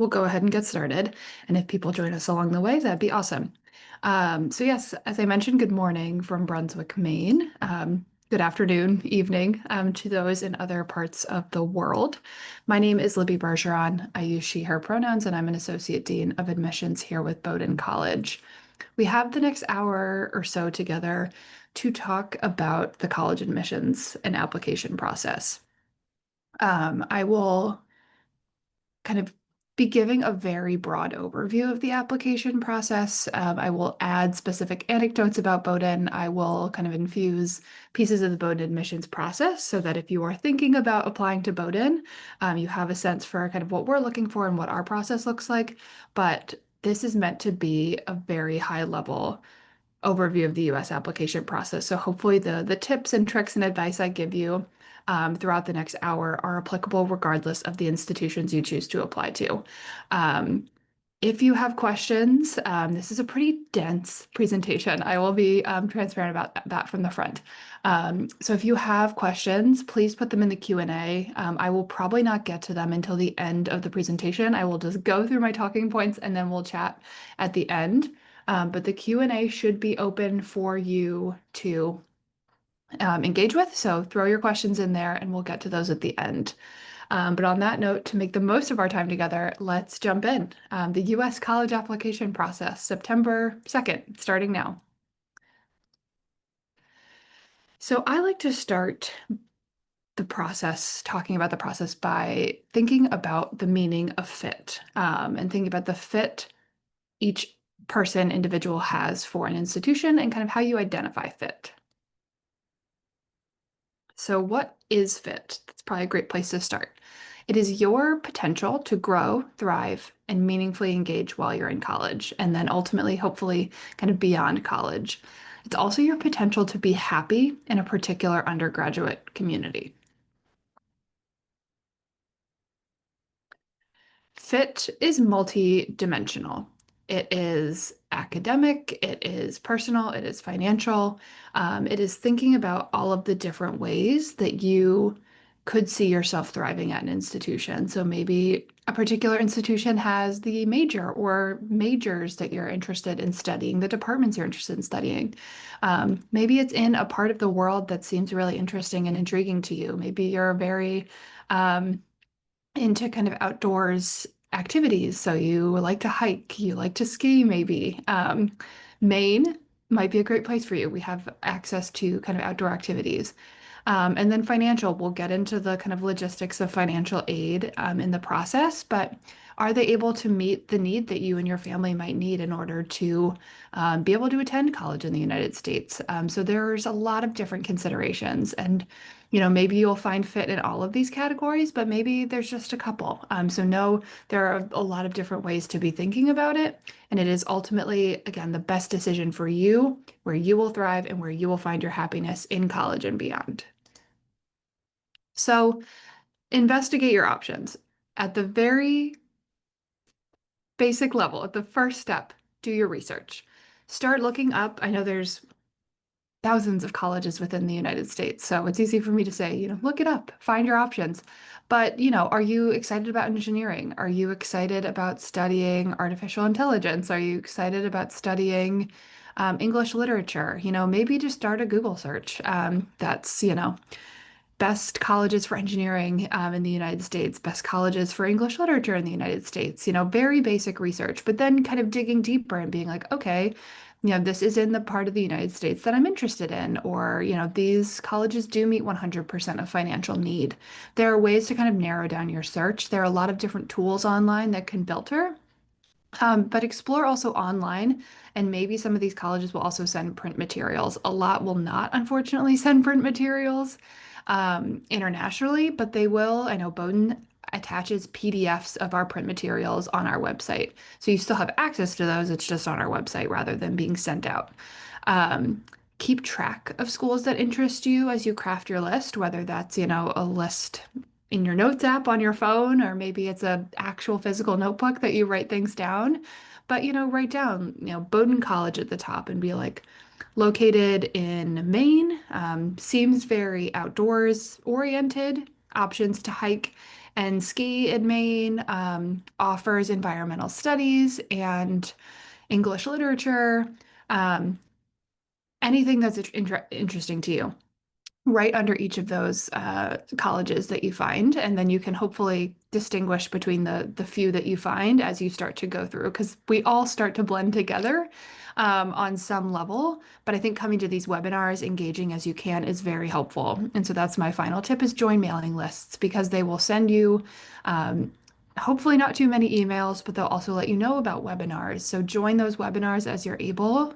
we'll go ahead and get started. And if people join us along the way, that'd be awesome. So yes, as I mentioned, good morning from Brunswick, Maine. Good afternoon, evening, to those in other parts of the world. My name is Libby Bergeron. I use she, her pronouns, and I'm an Associate Dean of Admissions here with Bowdoin College. We have the next hour or so together to talk about the college admissions and application process. I will kind of be giving a very broad overview of the application process. I will add specific anecdotes about Bowdoin. I will kind of infuse pieces of the Bowdoin admissions process so that if you are thinking about applying to Bowdoin, you have a sense for kind of what we're looking for and what our process looks like. But this is meant to be a very high level overview of the US application process. So hopefully the tips and tricks and advice I give you throughout the next hour are applicable regardless of the institutions you choose to apply to. Um, if you have questions, this is a pretty dense presentation. I will be transparent about that from the front. So if you have questions, please put them in the Q&A. I will probably not get to them until the end of the presentation. I will just go through my talking points and then we'll chat at the end. But the Q&A should be open for you to engage with. So throw your questions in there and we'll get to those at the end. But on that note, to make the most of our time together, let's jump in. The US college application process, September 2nd, starting now. So I like to start the process, talking about the process by thinking about the meaning of fit and thinking about the fit each individual has for an institution and kind of how you identify fit. So what is fit? That's probably a great place to start. It is your potential to grow, thrive, and meaningfully engage while you're in college, and then ultimately, hopefully, kind of beyond college. It's also your potential to be happy in a particular undergraduate community. Fit is multi-dimensional. It is academic, it is personal, it is financial. It is thinking about all of the different ways that you could see yourself thriving at an institution. So maybe a particular institution has the major or majors that you're interested in studying, the departments you're interested in studying. Maybe it's in a part of the world that seems really interesting and intriguing to you. Maybe you're very into kind of outdoors activities. So you like to hike, you like to ski, maybe. Maine might be a great place for you. We have access to kind of outdoor activities. And then financial, we'll get into the kind of logistics of financial aid in the process, but are they able to meet the need that you and your family might need in order to be able to attend college in the United States? So there's a lot of different considerations, and maybe you'll find fit in all of these categories, but maybe there's just a couple. So know there are a lot of different ways to be thinking about it, and it is ultimately, again, the best decision for you, where you will thrive and where you will find your happiness in college and beyond. So investigate your options. At the very basic level, at the first step, do your research. Start looking up. I know there's thousands of colleges within the United States, so it's easy for me to say, look it up, find your options. But, are you excited about engineering? Are you excited about studying artificial intelligence? Are you excited about studying English literature? Maybe just start a Google search. That's, best colleges for engineering in the United States, best colleges for English literature in the United States, very basic research, but then kind of digging deeper and being like, okay, this is in the part of the United States that I'm interested in, or, these colleges do meet 100% of financial need. There are ways to kind of narrow down your search. There are a lot of different tools online that can filter. But explore also online, and maybe some of these colleges will also send print materials. A lot will not, unfortunately, send print materials internationally, but they will. I know Bowdoin attaches PDFs of our print materials on our website. So you still have access to those. It's just on our website rather than being sent out. Um, Keep track of schools that interest you as you craft your list, whether that's, a list in your notes app on your phone, or maybe it's a actual physical notebook that you write things down. But, write down, Bowdoin College at the top and be like, located in Maine, seems very outdoors oriented, options to hike And ski in Maine offers environmental studies and English literature, um, anything that's interesting to you right under each of those colleges that you find, and then you can hopefully distinguish between the few that you find as you start to go through, because we all start to blend together on some level. But I think coming to these webinars, engaging as you can, is very helpful. And so that's my final tip: is join mailing lists, because they will send you. Um, Hopefully not too many emails, but they'll also let you know about webinars. So join those webinars as you're able.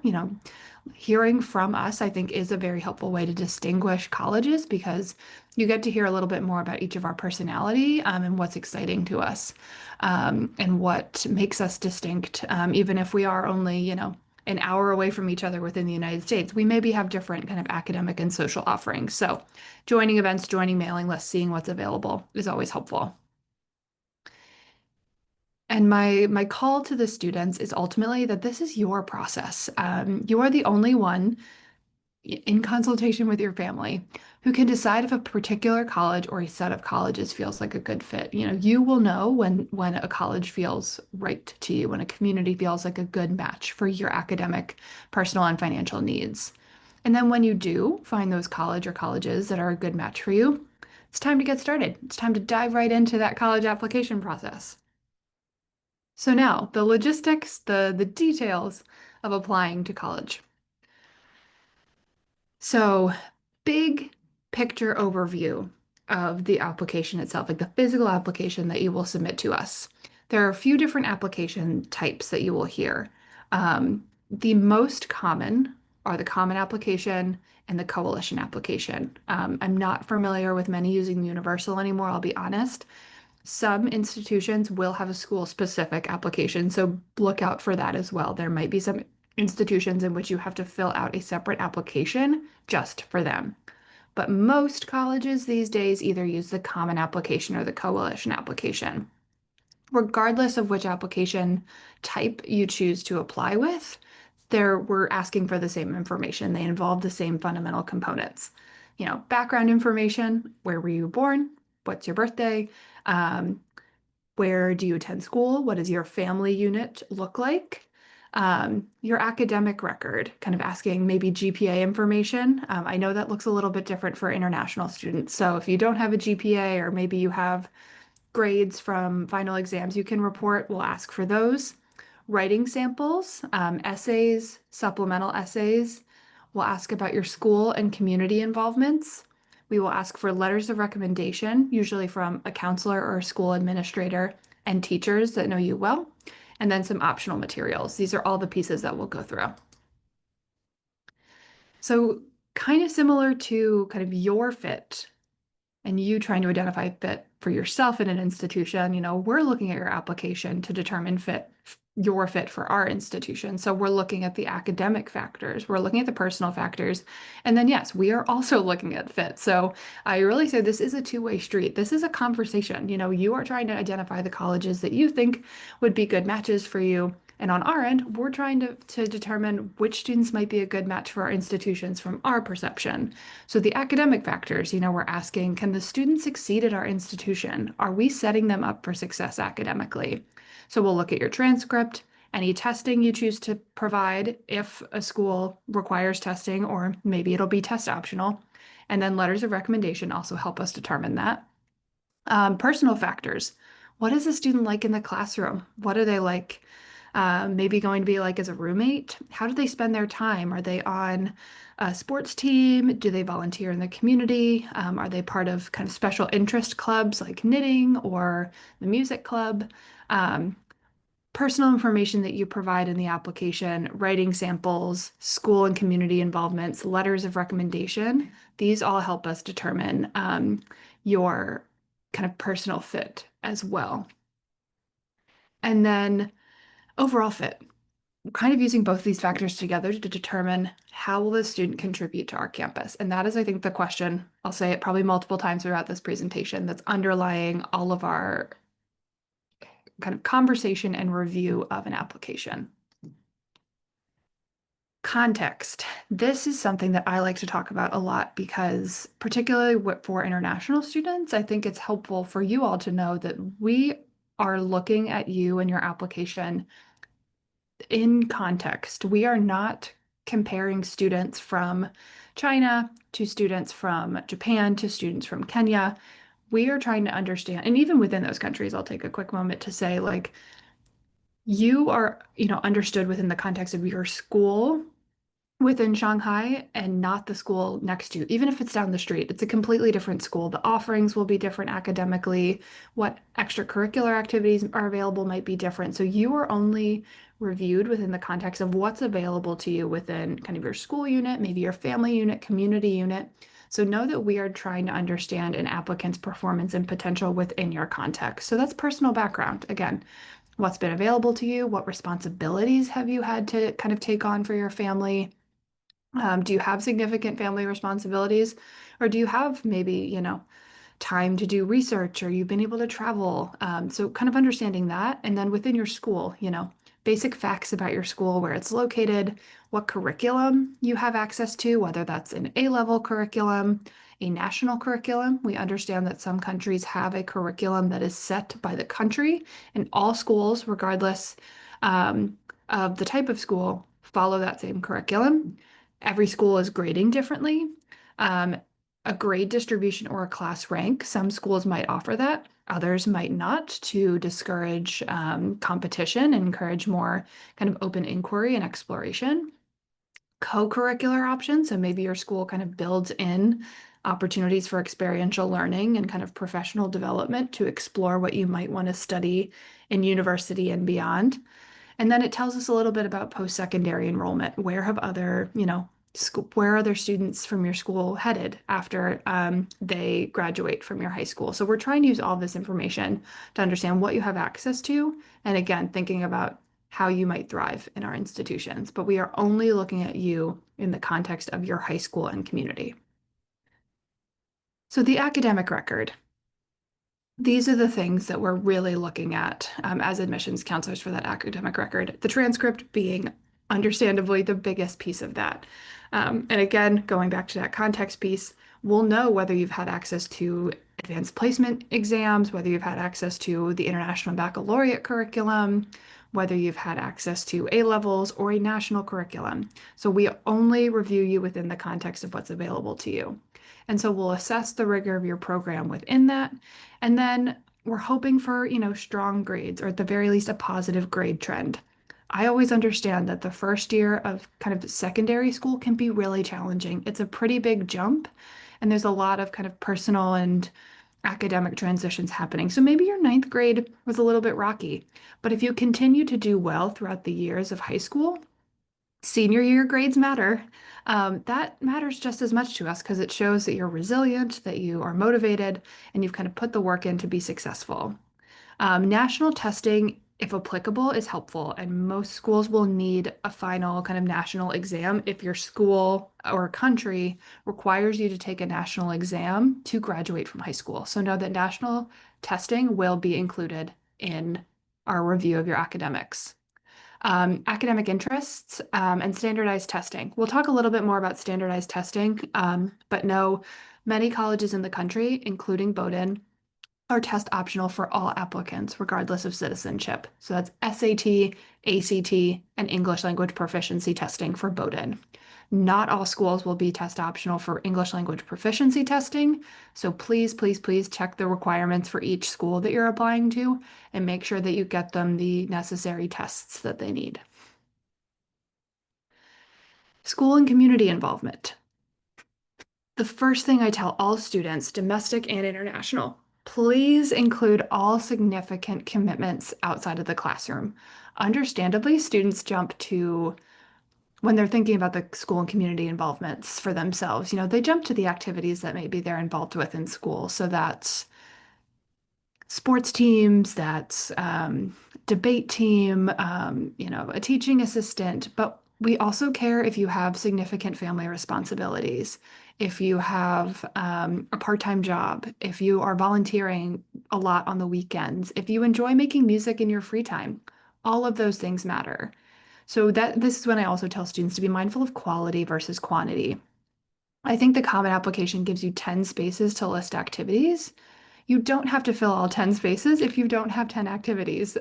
Hearing from us, I think, is a very helpful way to distinguish colleges, because you get to hear a little bit more about each of our personality, and what's exciting to us, and what makes us distinct. Even if we are only, an hour away from each other within the United States, we maybe have different kind of academic and social offerings. So joining events, joining mailing lists, seeing what's available is always helpful. And my call to the students is ultimately that this is your process. You are the only one in consultation with your family who can decide if a particular college or a set of colleges feels like a good fit. You will know when a college feels right to you, when a community feels like a good match for your academic, personal, and financial needs. And then when you do find those college or colleges that are a good match for you, it's time to get started. It's time to dive right into that college application process. So now, the logistics, the details of applying to college. So, big picture overview of the application itself, like the physical application that you will submit to us. There are a few different application types that you will hear. The most common are the common application and the coalition application. I'm not familiar with many using the universal anymore, I'll be honest. Some institutions will have a school-specific application, so look out for that as well. There might be some institutions in which you have to fill out a separate application just for them. But most colleges these days either use the common application or the coalition application. Regardless of which application type you choose to apply with, we're asking for the same information. They involve the same fundamental components. Background information: where were you born? What's your birthday? Um, where do you attend school? What does your family unit look like? Your academic record, kind of asking maybe GPA information. I know that looks a little bit different for international students. So if you don't have a GPA, or maybe you have grades from final exams you can report, we'll ask for those. Writing samples, essays, supplemental essays. We'll ask about your school and community involvements. We will ask for letters of recommendation, usually from a counselor or a school administrator and teachers that know you well, and then some optional materials. These are all the pieces that we'll go through. So, kind of similar to kind of your fit and you trying to identify fit for yourself in an institution, we're looking at your application to determine your fit for our institution. So we're looking at the academic factors, we're looking at the personal factors, and then yes, we are also looking at fit. So I really say this is a two-way street. This is a conversation. You are trying to identify the colleges that you think would be good matches for you. And on our end, we're trying to determine which students might be a good match for our institutions from our perception. So the academic factors, we're asking, can the students succeed at our institution? Are we setting them up for success academically? So we'll look at your transcript, any testing you choose to provide if a school requires testing, or maybe it'll be test optional. And then letters of recommendation also help us determine that. Personal factors. What is a student like in the classroom? What are they like? Maybe going to be like as a roommate? How do they spend their time? Are they on a sports team? Do they volunteer in the community? Are they part of kind of special interest clubs like knitting or the music club? Um, Personal information that you provide in the application, writing samples, school and community involvements, letters of recommendation. These all help us determine your kind of personal fit as well. And then overall fit, kind of using both these factors together to determine how will the student contribute to our campus. And that is, I think, the question, I'll say it probably multiple times throughout this presentation, that's underlying all of our kind of conversation and review of an application. Context. This is something that I like to talk about a lot because, particularly for international students, I think it's helpful for you all to know that we are looking at you and your application in context. We are not comparing students from China to students from Japan to students from Kenya. We are trying to understand, and even within those countries, I'll take a quick moment to say, like, you are, understood within the context of your school within Shanghai and not the school next to you. Even if it's down the street, it's a completely different school. The offerings will be different academically. What extracurricular activities are available might be different. So you are only reviewed within the context of what's available to you within kind of your school unit, maybe your family unit, community unit. So know that we are trying to understand an applicant's performance and potential within your context. So that's personal background. Again, what's been available to you? What responsibilities have you had to kind of take on for your family? Do you have significant family responsibilities? Or do you have maybe, time to do research or you've been able to travel? So kind of understanding that. And then within your school, basic facts about your school, where it's located, what curriculum you have access to, whether that's an A-level curriculum, a national curriculum. We understand that some countries have a curriculum that is set by the country, and all schools, regardless of the type of school, follow that same curriculum. Every school is grading differently. Um, a grade distribution or a class rank, some schools might offer that, others might not, to discourage competition and encourage more kind of open inquiry and exploration. Co-curricular options, so maybe your school kind of builds in opportunities for experiential learning and kind of professional development to explore what you might want to study in university and beyond. And then it tells us a little bit about post-secondary enrollment. Where have other, where are other students from your school headed after they graduate from your high school? So we're trying to use all this information to understand what you have access to. And again, thinking about how you might thrive in our institutions. But we are only looking at you in the context of your high school and community. So the academic record. These are the things that we're really looking at as admissions counselors for that academic record. The transcript being understandably the biggest piece of that. And again, going back to that context piece, we'll know whether you've had access to advanced placement exams, whether you've had access to the International Baccalaureate curriculum, whether you've had access to A levels or a national curriculum. So we only review you within the context of what's available to you. And so we'll assess the rigor of your program within that. And then we're hoping for, strong grades, or at the very least a positive grade trend. I always understand that the first year of kind of secondary school can be really challenging. It's a pretty big jump, and there's a lot of kind of personal and academic transitions happening. So maybe your ninth grade was a little bit rocky, but if you continue to do well throughout the years of high school, senior year grades matter. That matters just as much to us because it shows that you're resilient, that you are motivated, and you've kind of put the work in to be successful. National testing, if applicable, is helpful, and most schools will need a final kind of national exam if your school or country requires you to take a national exam to graduate from high school. So know that national testing will be included in our review of your academics. Academic interests, and standardized testing. We'll talk a little bit more about standardized testing, but no, many colleges in the country, including Bowdoin, are test optional for all applicants, regardless of citizenship. So that's SAT, ACT, and English language proficiency testing for Bowdoin. Not all schools will be test optional for English language proficiency testing. So please, please, please check the requirements for each school that you're applying to and make sure that you get them the necessary tests that they need. School and community involvement. The first thing I tell all students, domestic and international, please include all significant commitments outside of the classroom. Understandably, students jump to, when they're thinking about the school and community involvements for themselves, they jump to the activities that maybe they're involved with in school. So that's sports teams, that's debate team, a teaching assistant. But we also care if you have significant family responsibilities, if you have a part-time job, if you are volunteering a lot on the weekends, if you enjoy making music in your free time. All of those things matter. So that this is when I also tell students to be mindful of quality versus quantity. I think the Common Application gives you 10 spaces to list activities. You don't have to fill all 10 spaces if you don't have 10 activities.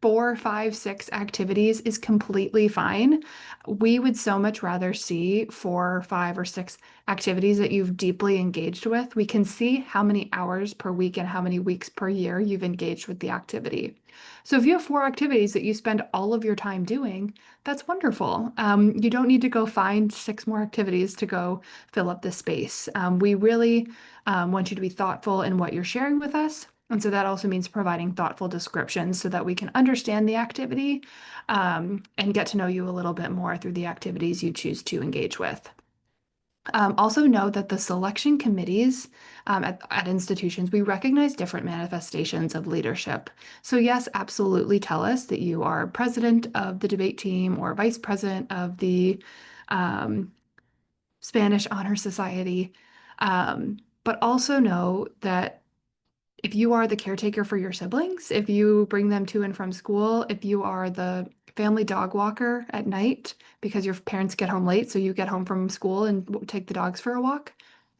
Four, five, six activities is completely fine. We would so much rather see four, five, or six activities that you've deeply engaged with. We can see how many hours per week and how many weeks per year you've engaged with the activity. So if you have four activities that you spend all of your time doing, that's wonderful. You don't need to go find six more activities to go fill up the space. We really want you to be thoughtful in what you're sharing with us. And so that also means providing thoughtful descriptions so that we can understand the activity and get to know you a little bit more through the activities you choose to engage with. Also know that the selection committees at institutions, we recognize different manifestations of leadership. So yes, absolutely tell us that you are president of the debate team or vice president of the um, Spanish Honor Society. But also know that if you are the caretaker for your siblings, if you bring them to and from school, if you are the family dog walker at night because your parents get home late, so you get home from school and take the dogs for a walk,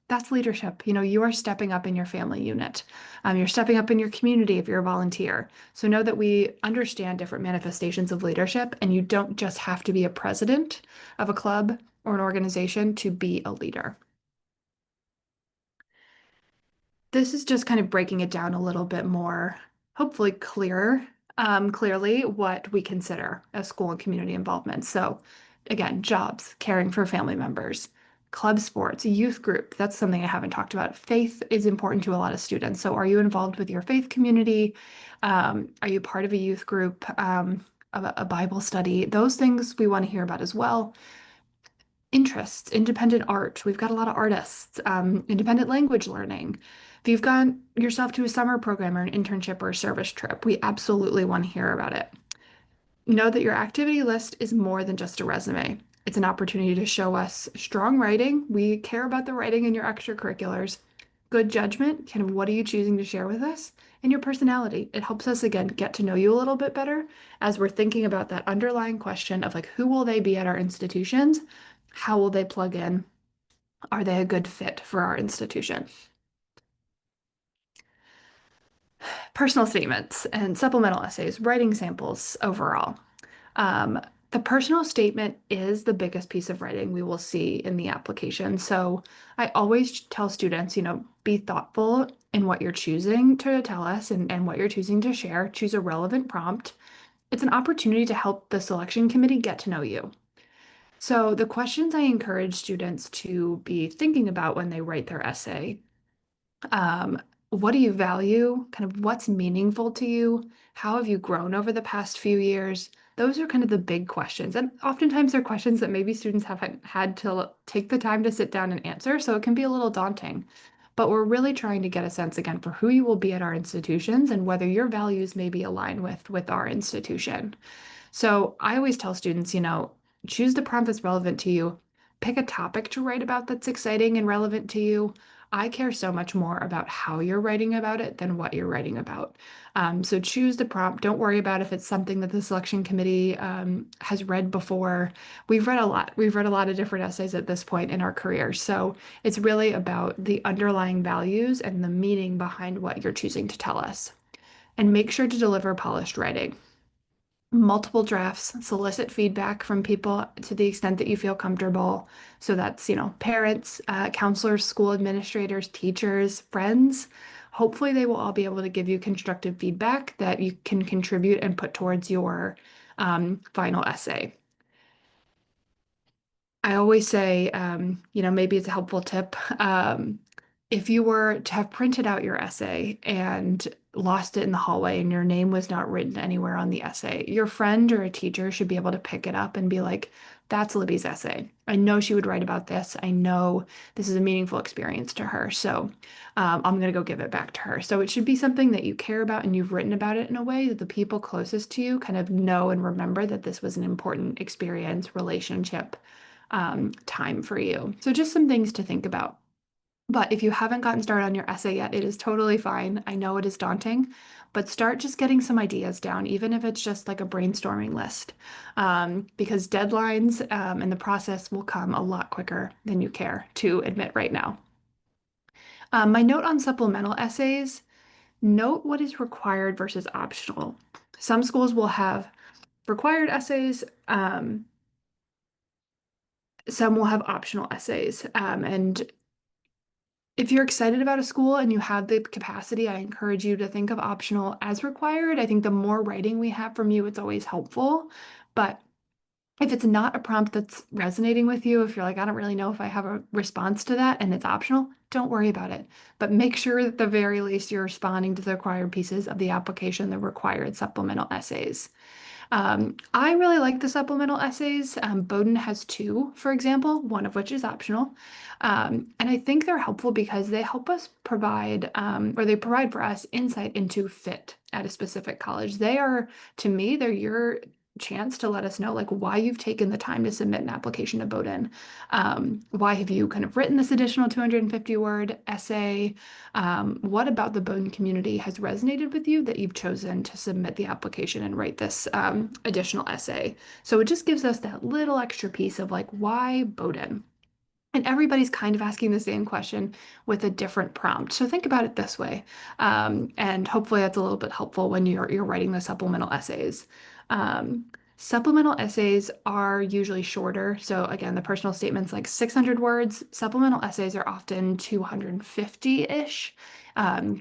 that's leadership. You know, you are stepping up in your family unit. You're stepping up in your community if you're a volunteer. So know that we understand different manifestations of leadership, and you don't just have to be a president of a club or an organization to be a leader. This is just kind of breaking it down a little bit more, hopefully clearly what we consider as school and community involvement. So again, jobs, caring for family members, club sports, youth group. That's something I haven't talked about. Faith is important to a lot of students. So are you involved with your faith community? Are you part of a youth group, of a Bible study? Those things we want to hear about as well. Interests, independent art. We've got a lot of artists, independent language learning. If you've gone yourself to a summer program or an internship or a service trip, we absolutely want to hear about it. Know that your activity list is more than just a resume. It's an opportunity to show us strong writing. We care about the writing in your extracurriculars, good judgment, kind of what are you choosing to share with us, and your personality. It helps us, again, get to know you a little bit better as we're thinking about that underlying question of like, who will they be at our institutions? How will they plug in? Are they a good fit for our institution? Personal statements and supplemental essays, writing samples overall. Um, the personal statement is the biggest piece of writing we will see in the application. So I always tell students, be thoughtful in what you're choosing to tell us and what you're choosing to share. Choose a relevant prompt. It's an opportunity to help the selection committee get to know you. So the questions I encourage students to be thinking about when they write their essay, um, what do you value? Kind of what's meaningful to you? How have you grown over the past few years? Those are kind of the big questions. And oftentimes they're questions that maybe students haven't had to take the time to sit down and answer, so it can be a little daunting. But we're really trying to get a sense again for who you will be at our institutions and whether your values maybe align with our institution. So I always tell students, choose the prompt that's relevant to you. Pick a topic to write about that's exciting and relevant to you. I care so much more about how you're writing about it than what you're writing about. So choose the prompt. Don't worry about if it's something that the selection committee has read before. We've read a lot. We've read a lot of different essays at this point in our career. So it's really about the underlying values and the meaning behind what you're choosing to tell us. And make sure to deliver polished writing. Multiple drafts, solicit feedback from people to the extent that you feel comfortable. So that's, parents, counselors, school administrators, teachers, friends. Hopefully, they will all be able to give you constructive feedback that you can contribute and put towards your final essay. I always say, maybe it's a helpful tip. If you were to have printed out your essay and lost it in the hallway and your name was not written anywhere on the essay, your friend or a teacher should be able to pick it up and be like, that's Libby's essay. I know she would write about this. I know this is a meaningful experience to her. So I'm going to go give it back to her. So it should be something that you care about and you've written about it in a way that the people closest to you kind of know and remember that this was an important experience, relationship, time for you. So just some things to think about. But if you haven't gotten started on your essay yet, it is totally fine. I know it is daunting, but start just getting some ideas down, even if it's just like a brainstorming list, because deadlines and the process will come a lot quicker than you care to admit right now. My note on supplemental essays, note what is required versus optional. Some schools will have required essays, some will have optional essays. And if you're excited about a school and you have the capacity, I encourage you to think of optional as required. I think the more writing we have from you, it's always helpful. But if it's not a prompt that's resonating with you, if you're like, I don't really know if I have a response to that and it's optional, don't worry about it. But make sure at the very least you're responding to the required pieces of the application, the required supplemental essays. I really like the supplemental essays. Bowdoin has two, for example, one of which is optional. And I think they're helpful because they help us provide, or they provide for us insight into fit at a specific college. They are, to me, they're your chance to let us know like why you've taken the time to submit an application to Bowdoin. Why have you kind of written this additional 250 word essay? What about the Bowdoin community has resonated with you that you've chosen to submit the application and write this additional essay? So it just gives us that little extra piece of like, why Bowdoin? And everybody's kind of asking the same question with a different prompt. So think about it this way. And hopefully that's a little bit helpful when you're writing the supplemental essays. Um, Supplemental essays are usually shorter. So again, the personal statement's like 600 words. Supplemental essays are often 250-ish.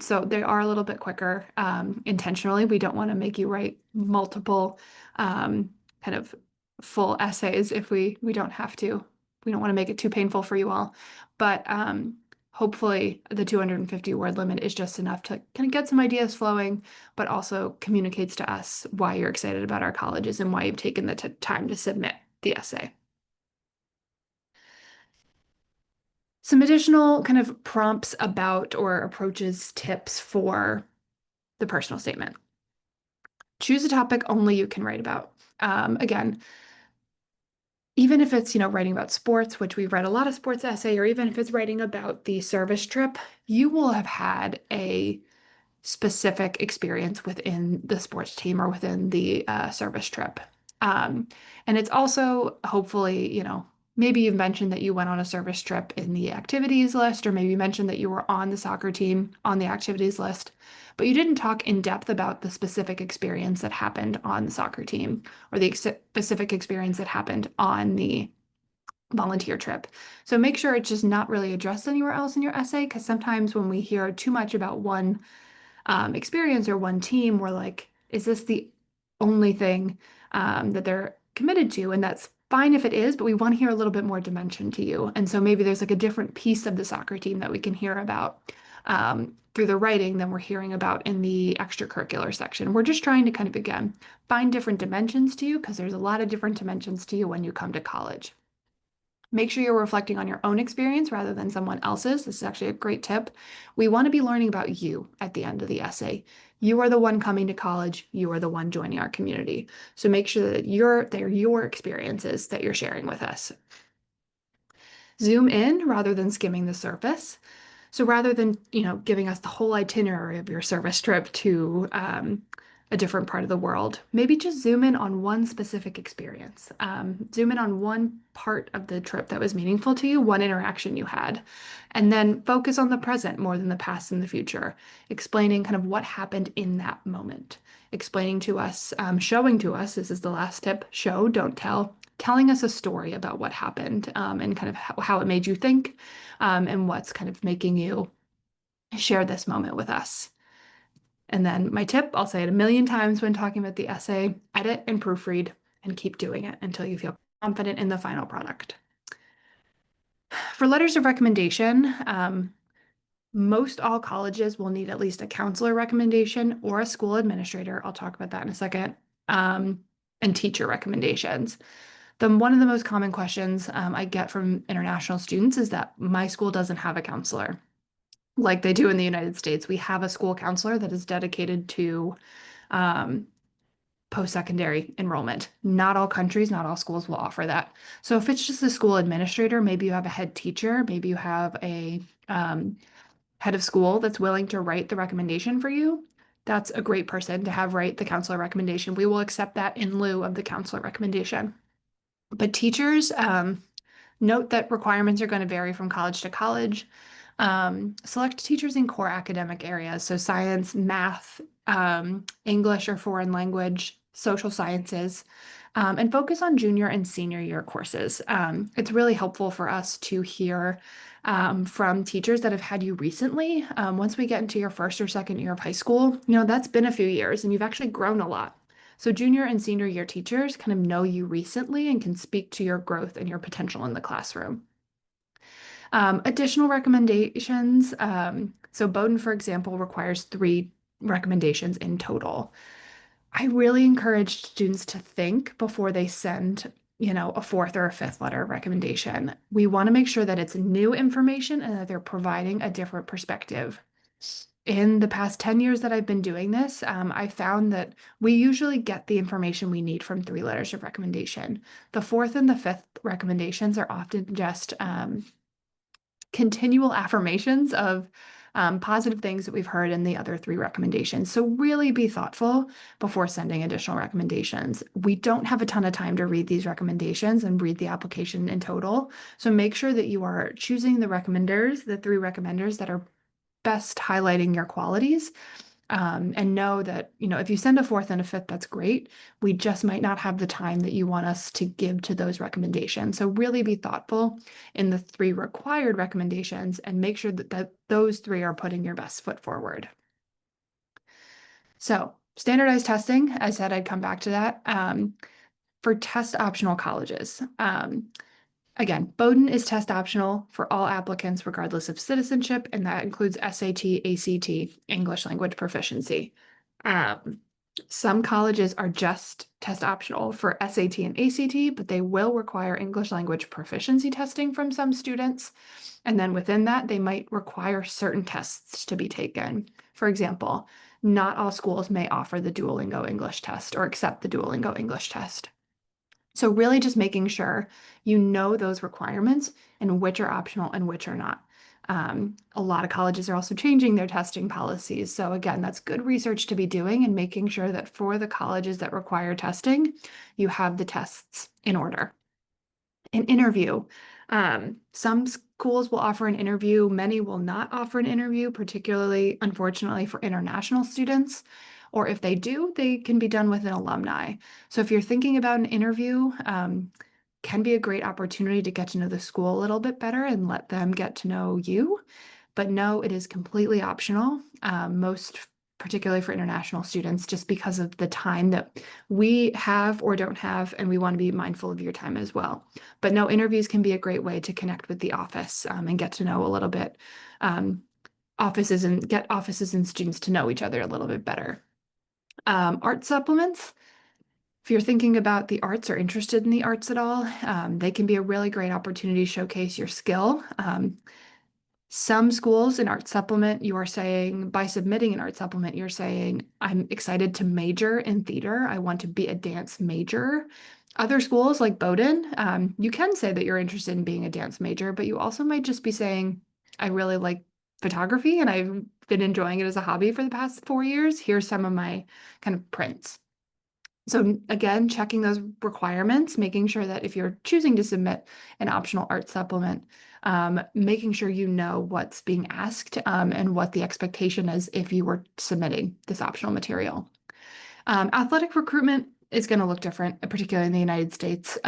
So they are a little bit quicker intentionally. We don't want to make you write multiple kind of full essays if we don't have to. We don't want to make it too painful for you all. But hopefully the 250 word limit is just enough to kind of get some ideas flowing, but also communicates to us why you're excited about our colleges and why you've taken the time to submit the essay. Some additional kind of prompts about or approaches, tips for the personal statement. Choose a topic only you can write about. Again, even if it's, writing about sports, which we've read a lot of sports essay, or even if it's writing about the service trip, you will have had a specific experience within the sports team or within the service trip. Um, and it's also hopefully, maybe you've mentioned that you went on a service trip in the activities list, or maybe you mentioned that you were on the soccer team on the activities list, but you didn't talk in depth about the specific experience that happened on the soccer team or the specific experience that happened on the volunteer trip. So make sure it's just not really addressed anywhere else in your essay, because sometimes when we hear too much about one experience or one team, we're like, is this the only thing that they're committed to? And that's fine if it is, but we want to hear a little bit more dimension to you. And so maybe there's like a different piece of the soccer team that we can hear about through the writing than we're hearing about in the extracurricular section. We're just trying to kind of, again, find different dimensions to you because there's a lot of different dimensions to you when you come to college. Make sure you're reflecting on your own experience rather than someone else's. This is actually a great tip. We want to be learning about you at the end of the essay. You are the one coming to college. You are the one joining our community. So make sure that they're your experiences that you're sharing with us. Zoom in rather than skimming the surface. So rather than, giving us the whole itinerary of your service trip to a different part of the world, maybe just zoom in on one specific experience. Zoom in on one part of the trip that was meaningful to you, one interaction you had, and then focus on the present more than the past and the future, explaining kind of what happened in that moment, explaining to us, showing to us, this is the last tip, show, don't tell, telling us a story about what happened and kind of how it made you think and what's kind of making you share this moment with us. And then my tip, I'll say it a million times when talking about the essay, edit and proofread and keep doing it until you feel confident in the final product. For letters of recommendation, most all colleges will need at least a counselor recommendation or a school administrator. I'll talk about that in a second. And teacher recommendations. One of the most common questions I get from international students is that my school doesn't have a counselor like they do in the United States. We have a school counselor that is dedicated to post-secondary enrollment. Not all countries, not all schools will offer that. So if it's just a school administrator, maybe you have a head teacher, maybe you have a head of school that's willing to write the recommendation for you. That's a great person to have write the counselor recommendation. We will accept that in lieu of the counselor recommendation. But teachers, note that requirements are going to vary from college to college. Select teachers in core academic areas, so science, math, English or foreign language, social sciences, and focus on junior and senior year courses. It's really helpful for us to hear from teachers that have had you recently. Once we get into your first or second year of high school, that's been a few years and you've actually grown a lot. So junior and senior year teachers kind of know you recently and can speak to your growth and your potential in the classroom. Additional recommendations. So Bowdoin, for example, requires 3 recommendations in total. I really encourage students to think before they send, a 4th or a 5th letter of recommendation. We want to make sure that it's new information and that they're providing a different perspective. In the past 10 years that I've been doing this, I found that we usually get the information we need from 3 letters of recommendation. The 4th and the 5th recommendations are often just continual affirmations of positive things that we've heard in the other 3 recommendations. So really be thoughtful before sending additional recommendations. We don't have a ton of time to read these recommendations and read the application in total. So make sure that you are choosing the recommenders, the 3 recommenders that are best highlighting your qualities. And know that, if you send a 4th and a 5th, that's great. We just might not have the time that you want us to give to those recommendations. So really be thoughtful in the 3 required recommendations and make sure that those 3 are putting your best foot forward. So standardized testing, I said I'd come back to that. For test optional colleges. Again, Bowdoin is test optional for all applicants regardless of citizenship, and that includes SAT, ACT, English language proficiency. Some colleges are just test optional for SAT and ACT, but they will require English language proficiency testing from some students. And then within that, they might require certain tests to be taken. For example, not all schools may offer the Duolingo English test or accept the Duolingo English test. So really just making sure you know those requirements and which are optional and which are not. A lot of colleges are also changing their testing policies. So again, that's good research to be doing and making sure that for the colleges that require testing, you have the tests in order. An interview. Some schools will offer an interview, many will not offer an interview, particularly, unfortunately, for international students. Or if they do, they can be done with an alumni. So if you're thinking about an interview, can be a great opportunity to get to know the school a little bit better and let them get to know you. But no, it is completely optional. Most particularly for international students, just because of the time that we have or don't have, and we want to be mindful of your time as well. But no, interviews can be a great way to connect with the office and get to know a little bit offices and get offices and students to know each other a little bit better. Art supplements. If you're thinking about the arts or interested in the arts at all, they can be a really great opportunity to showcase your skill. Some schools in art supplement, you are saying, by submitting an art supplement, you're saying, I'm excited to major in theater. I want to be a dance major. Other schools like Bowdoin, you can say that you're interested in being a dance major, but you also might just be saying, I really like photography and I've been enjoying it as a hobby for the past 4 years. Here's some of my kind of prints. So again, checking those requirements, making sure that if you're choosing to submit an optional art supplement, making sure you know what's being asked and what the expectation is if you were submitting this optional material. Athletic recruitment is going to look different, particularly in the United States.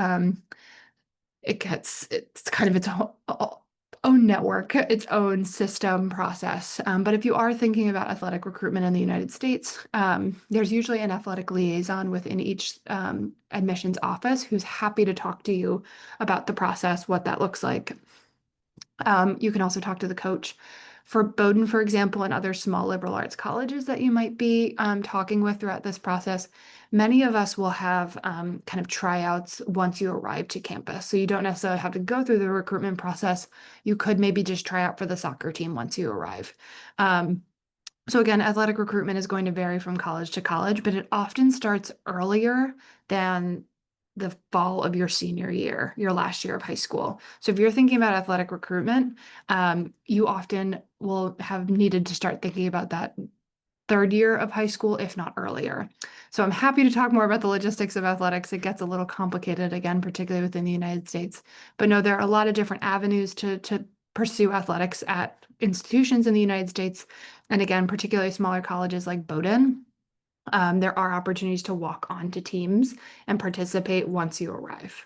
It's kind of its own network, its own system process. But if you are thinking about athletic recruitment in the United States, there's usually an athletic liaison within each admissions office who's happy to talk to you about the process, what that looks like. You can also talk to the coach. For Bowdoin, for example, and other small liberal arts colleges that you might be talking with throughout this process, many of us will have kind of tryouts once you arrive to campus. So you don't necessarily have to go through the recruitment process. You could maybe just try out for the soccer team once you arrive. So again, athletic recruitment is going to vary from college to college, but it often starts earlier than the fall of your senior year, your last year of high school. So if you're thinking about athletic recruitment, you often will have needed to start thinking about that third year of high school, if not earlier. So I'm happy to talk more about the logistics of athletics. It gets a little complicated again, particularly within the United States. But no, there are a lot of different avenues to pursue athletics at institutions in the United States. And again, particularly smaller colleges like Bowdoin, there are opportunities to walk onto teams and participate once you arrive.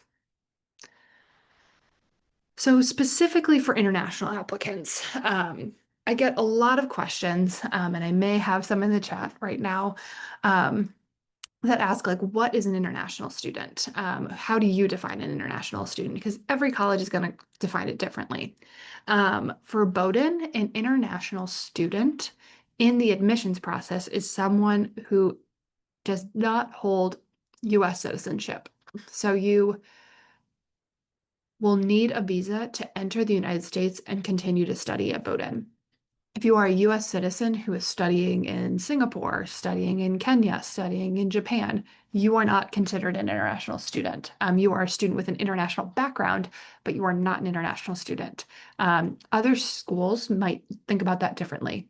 So specifically for international applicants, I get a lot of questions, and I may have some in the chat right now, um, that ask like, what is an international student? How do you define an international student? Because every college is going to define it differently. For Bowdoin, an international student in the admissions process is someone who does not hold US citizenship. So you will need a visa to enter the United States and continue to study at Bowdoin. If you are a US citizen who is studying in Singapore, studying in Kenya, studying in Japan, you are not considered an international student. You are a student with an international background, but you are not an international student. Other schools might think about that differently.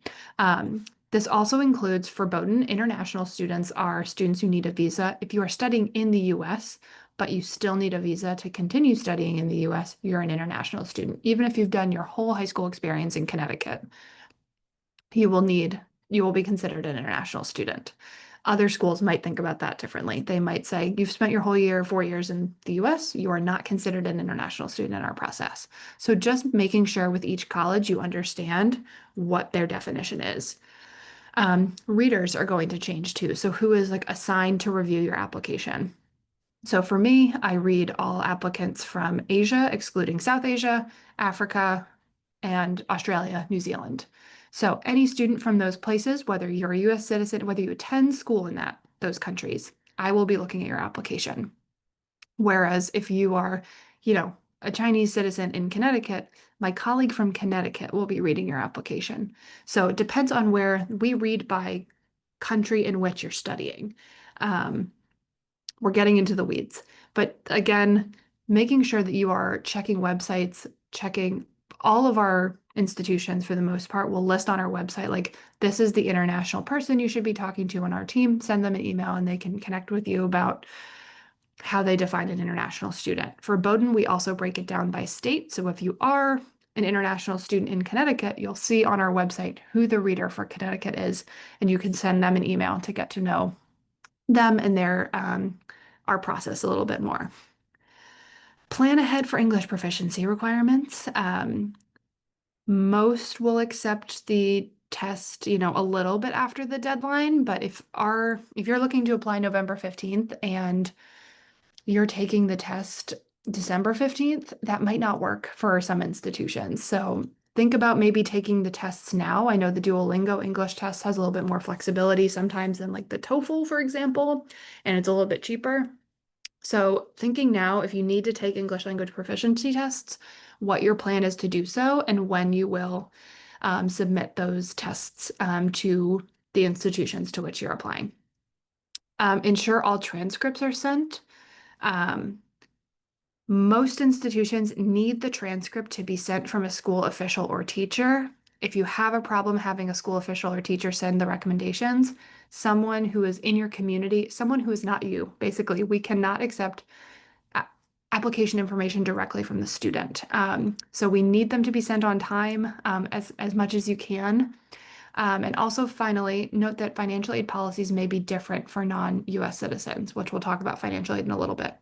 This also includes for Bowdoin, international students are students who need a visa. If you are studying in the US, but you still need a visa to continue studying in the US, you're an international student, even if you've done your whole high school experience in Connecticut you will be considered an international student. Other schools might think about that differently. They might say, you've spent your whole year, 4 years in the US, you are not considered an international student in our process. So just making sure with each college you understand what their definition is. Readers are going to change too. So who is like assigned to review your application? So for me, I read all applicants from Asia, excluding South Asia, Africa, and Australia, New Zealand. So any student from those places, whether you're a US citizen, whether you attend school in those countries, I will be looking at your application. Whereas if you are, a Chinese citizen in Connecticut, my colleague from Connecticut will be reading your application. So it depends on where we read by country in which you're studying. Um, we're getting into the weeds. But again, making sure that you are checking websites, checking all of our institutions for the most part will list on our website, like, this is the international person you should be talking to on our team. Send them an email and they can connect with you about how they define an international student. For Bowdoin, we also break it down by state. So if you are an international student in Connecticut, you'll see on our website who the reader for Connecticut is, and you can send them an email to get to know them and their our process a little bit more. Plan ahead for English proficiency requirements. Most will accept the test, a little bit after the deadline, but if you're looking to apply November 15th and you're taking the test December 15th, that might not work for some institutions. So think about maybe taking the tests now. I know the Duolingo English test has a little bit more flexibility sometimes than like the TOEFL, for example, and it's a little bit cheaper. So thinking now, if you need to take English language proficiency tests, what your plan is to do so and when you will submit those tests to the institutions to which you're applying. Ensure all transcripts are sent. Um, Most institutions need the transcript to be sent from a school official or teacher. If you have a problem having a school official or teacher send the recommendations, someone who is in your community, someone who is not you, basically, we cannot accept application information directly from the student. So we need them to be sent on time as much as you can. And also, finally, note that financial aid policies may be different for non-US citizens, which we'll talk about financial aid in a little bit.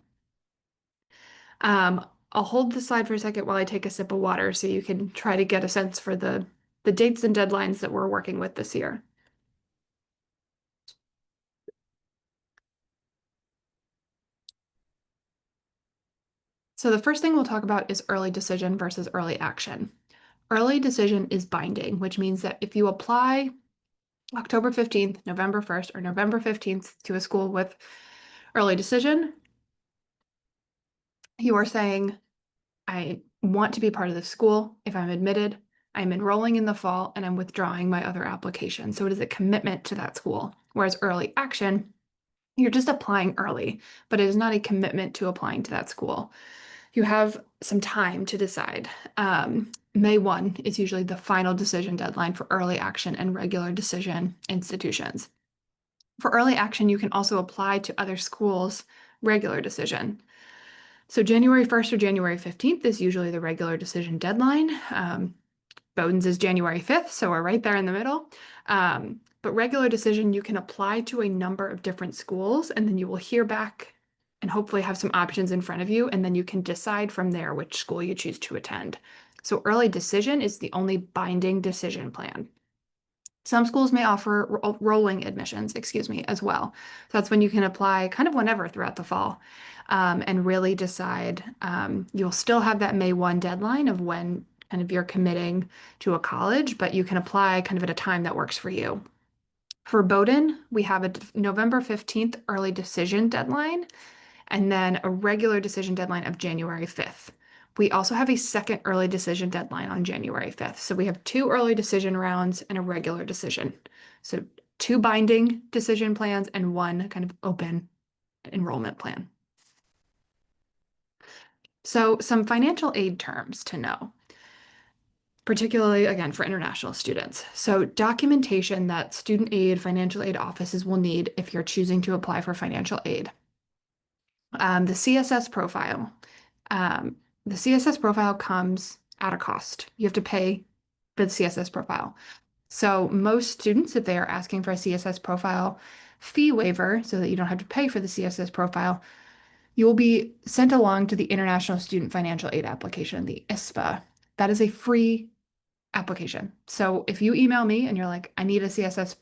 I'll hold this slide for a second while I take a sip of water so you can try to get a sense for the dates and deadlines that we're working with this year. So the first thing we'll talk about is early decision versus early action. Early decision is binding, which means that if you apply October 15th, November 1st, or November 15th to a school with early decision, you are saying, I want to be part of the school. If I'm admitted, I'm enrolling in the fall, and I'm withdrawing my other application. So it is a commitment to that school. Whereas early action, you're just applying early, but it is not a commitment to applying to that school. You have some time to decide. May 1 is usually the final decision deadline for early action and regular decision institutions. For early action, you can also apply to other schools' regular decision. So January 1st or January 15th is usually the regular decision deadline. Bowdoin's is January 5th, so we're right there in the middle. But regular decision, you can apply to a number of different schools, and then you will hear back and hopefully have some options in front of you, and then you can decide from there which school you choose to attend. So early decision is the only binding decision plan. Some schools may offer rolling admissions, excuse me, as well. So that's when you can apply kind of whenever throughout the fall, and really decide. You'll still have that May 1 deadline of when kind of you're committing to a college, but you can apply kind of at a time that works for you. For Bowdoin, we have a November 15th early decision deadline and then a regular decision deadline of January 5th. We also have a second early decision deadline on January 5th. So we have two early decision rounds and a regular decision. So two binding decision plans and one kind of open enrollment plan. So some financial aid terms to know, particularly again for international students. So documentation that student aid, financial aid offices will need if you're choosing to apply for financial aid. The CSS profile. The CSS profile comes at a cost. You have to pay for the CSS profile. So most students, if they are asking for a CSS profile fee waiver so that you don't have to pay for the CSS profile, you will be sent along to the International Student Financial Aid application, the ISFA. That is a free application. So if you email me and you're like, I need a CSS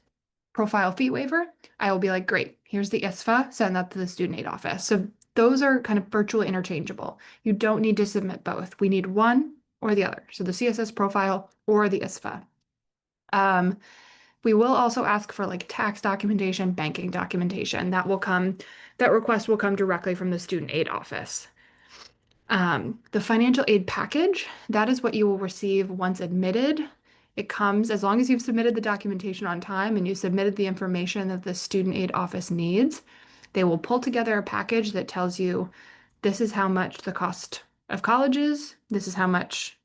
profile fee waiver, I will be like, great, here's the ISFA, send that to the student aid office. So those are kind of virtually interchangeable. You don't need to submit both. We need one or the other. So the CSS profile or the ISFA. We will also ask for like tax documentation, banking documentation. That request will come directly from the student aid office. The financial aid package, that is what you will receive once admitted. It comes as long as you've submitted the documentation on time and you submitted the information that the student aid office needs. They will pull together a package that tells you this is how much the cost of college is, this is how much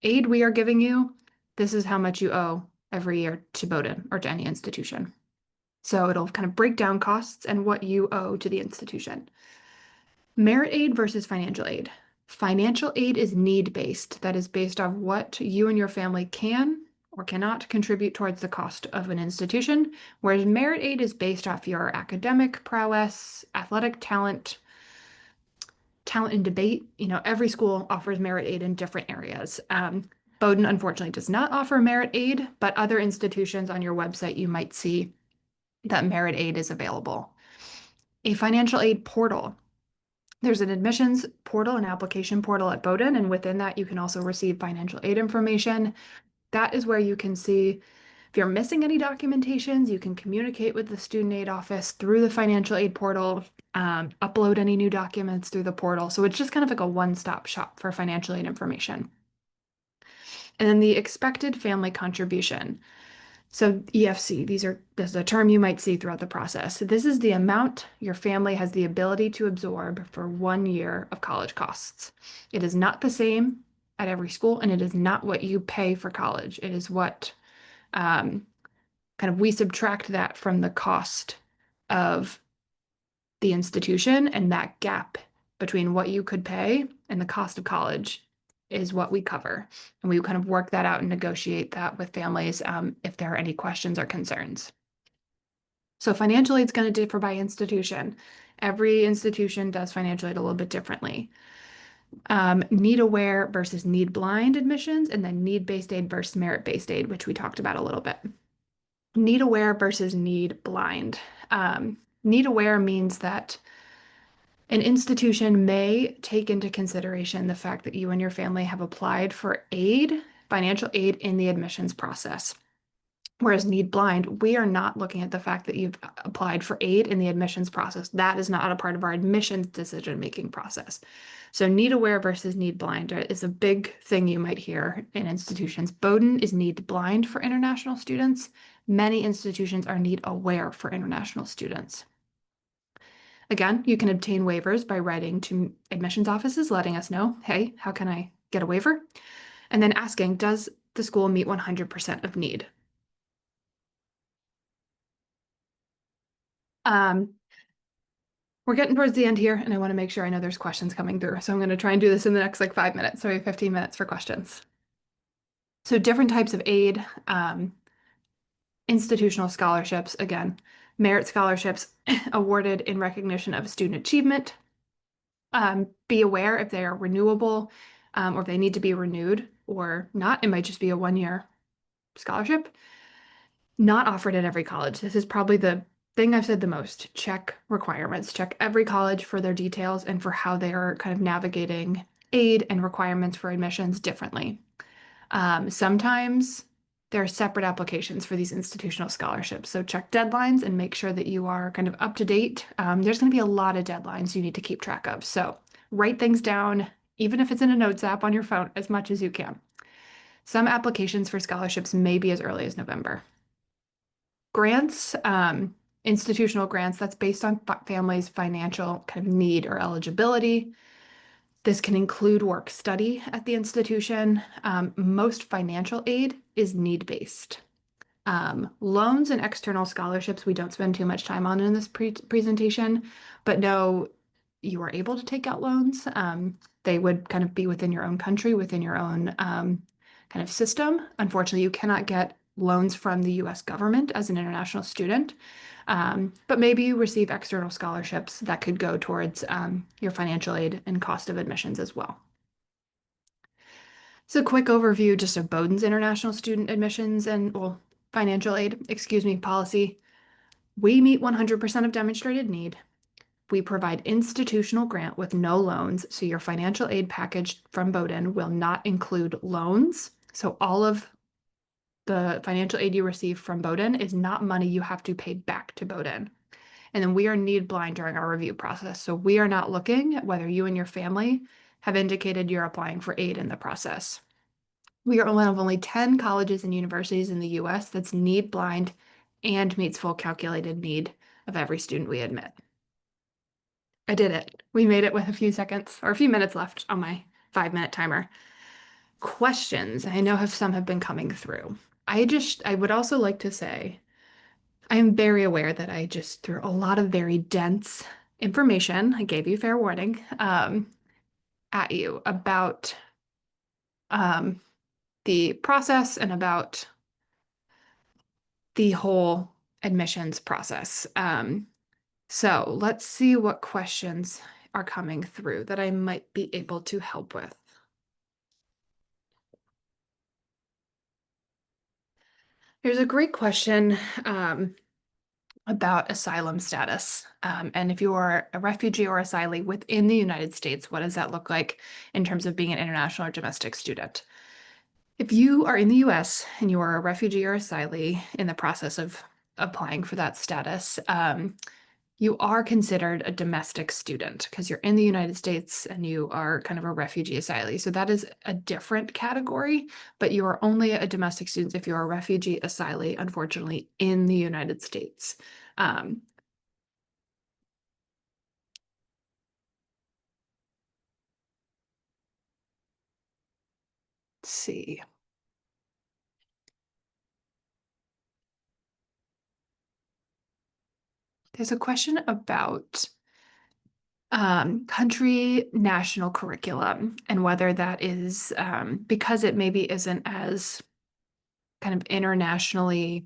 aid we are giving you, this is how much you owe every year to Bowdoin or to any institution. So it'll kind of break down costs and what you owe to the institution. Merit aid versus financial aid. Financial aid is need-based. That is based off what you and your family can or cannot contribute towards the cost of an institution, whereas merit aid is based off your academic prowess, athletic talent, talent in debate. Every school offers merit aid in different areas. Bowdoin, unfortunately, does not offer merit aid, but other institutions on your website, you might see that merit aid is available. A financial aid portal. There's an admissions portal, an application portal at Bowdoin, and within that, you can also receive financial aid information. That is where you can see if you're missing any documentations, you can communicate with the student aid office through the financial aid portal, upload any new documents through the portal. So it's just kind of like a one-stop shop for financial aid information. And then the expected family contribution. So EFC, this is a term you might see throughout the process. So this is the amount your family has the ability to absorb for 1 year of college costs. It is not the same at every school, and it is not what you pay for college. It is what kind of we subtract that from the cost of the institution, and that gap between what you could pay and the cost of college is what we cover. And we kind of work that out and negotiate that with families if there are any questions or concerns. So financial aid is going to differ by institution. Every institution does financial aid a little bit differently. Need aware versus need blind admissions, and then need-based aid versus merit-based aid, which we talked about a little bit. Need aware versus need blind. Need aware means that an institution may take into consideration the fact that you and your family have applied for aid, financial aid in the admissions process. Whereas need blind, we are not looking at the fact that you've applied for aid in the admissions process. That is not a part of our admissions decision-making process. So need aware versus need blind is a big thing you might hear in institutions. Bowdoin is need blind for international students. Many institutions are need aware for international students. Again, you can obtain waivers by writing to admissions offices, letting us know, hey, how can I get a waiver? And then asking, does the school meet 100% of need? Um, we're getting towards the end here, and I want to make sure I know there's questions coming through. So I'm going to try and do this in the next like 5 minutes. So we have 15 minutes for questions. So different types of aid, institutional scholarships, again, merit scholarships awarded in recognition of student achievement. Be aware if they are renewable, or if they need to be renewed or not. It might just be a 1-year scholarship. Not offered at every college. This is probably the thing I've said the most. Check requirements. Check every college for their details and for how they are kind of navigating aid and requirements for admissions differently. Sometimes there are separate applications for these institutional scholarships. So check deadlines and make sure that you are kind of up to date. There's going to be a lot of deadlines you need to keep track of. So write things down, even if it's in a notes app on your phone, as much as you can. Some applications for scholarships may be as early as November. Grants, institutional grants, that's based on families' financial kind of need or eligibility. This can include work study at the institution. Most financial aid is need-based. Loans and external scholarships, we don't spend too much time on in this presentation, but no, you are able to take out loans. They would kind of be within your own country, within your own kind of system. Unfortunately, you cannot get loans from the US government as an international student, but maybe you receive external scholarships that could go towards your financial aid and cost of admissions as well. So, quick overview just of Bowdoin's international student admissions and, well, financial aid, excuse me, policy. We meet 100% of demonstrated need. We provide institutional grant with no loans, so your financial aid package from Bowdoin will not include loans. So all of the financial aid you receive from Bowdoin is not money you have to pay back to Bowdoin. And then we are need blind during our review process. So we are not looking at whether you and your family have indicated you're applying for aid in the process. We are one of only 10 colleges and universities in the US that's need blind and meets full calculated need of every student we admit. I did it. We made it with a few seconds or a few minutes left on my 5-minute timer. Questions. I know some have been coming through. I would also like to say, I am very aware that I just threw a lot of very dense information. I gave you fair warning, at you about the process and about the whole admissions process. So let's see what questions are coming through that I might be able to help with. There's a great question about asylum status. And if you are a refugee or asylee within the United States, what does that look like in terms of being an international or domestic student? If you are in the US and you are a refugee or asylee in the process of applying for that status, you are considered a domestic student because you're in the United States and you are kind of a refugee asylee. So that is a different category, but you are only a domestic student if you're a refugee asylee, unfortunately, in the United States. Let's see. There's a question about country national curriculum and whether that is because it maybe isn't as kind of internationally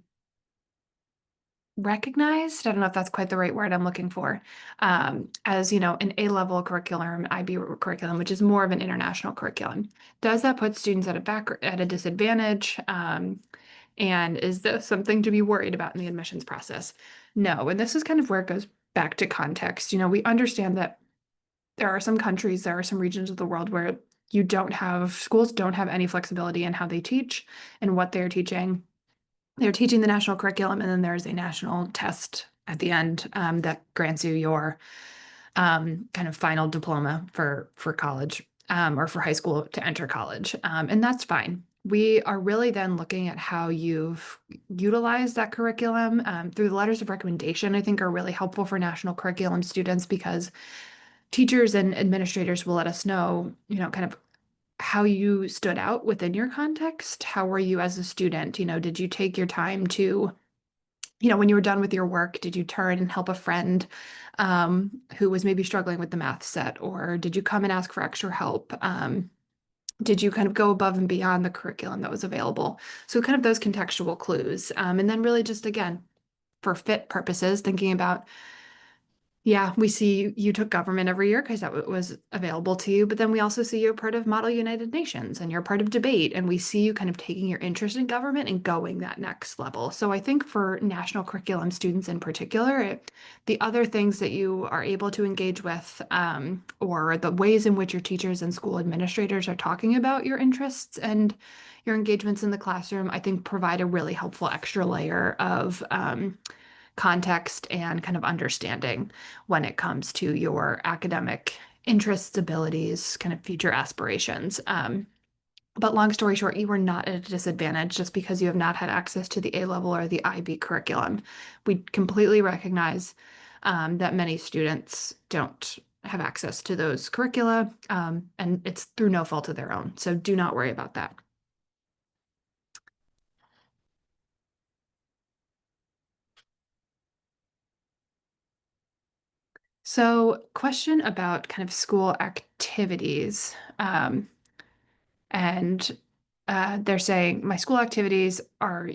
recognized. I don't know if that's quite the right word I'm looking for. As you know, an A-level curriculum, IB curriculum, which is more of an international curriculum. Does that put students at a disadvantage? And is this something to be worried about in the admissions process? No, and this is kind of where it goes back to context. You know, we understand that there are some countries, there are some regions of the world where schools don't have any flexibility in how they teach and what they're teaching. they're teaching the national curriculum, and then there's a national test at the end that grants you your kind of final diploma for college or for high school to enter college, and that's fine. We are really then looking at how you've utilized that curriculum through the letters of recommendation. I think are really helpful for national curriculum students because teachers and administrators will let us know, kind of how you stood out within your context. How were you as a student? Did you take your time to, when you were done with your work, did you turn and help a friend who was maybe struggling with the math set? Or did you come and ask for extra help? Did you kind of go above and beyond the curriculum that was available? So, kind of those contextual clues. And then, really, just again, for fit purposes, thinking about yeah, we see you took government every year because that was available to you. But then we also see you're part of Model United Nations and you're part of debate. And we see you kind of taking your interest in government and going that next level. So I think for national curriculum students in particular, the other things that you are able to engage with, or the ways in which your teachers and school administrators are talking about your interests and your engagements in the classroom, I think provide a really helpful extra layer of context and kind of understanding when it comes to your academic interests, abilities, kind of future aspirations. But long story short, you were not at a disadvantage just because you have not had access to the A level or the IB curriculum. We completely recognize that many students don't have access to those curricula, and it's through no fault of their own. So do not worry about that. So, question about kind of school activities. And they're saying my school activities are,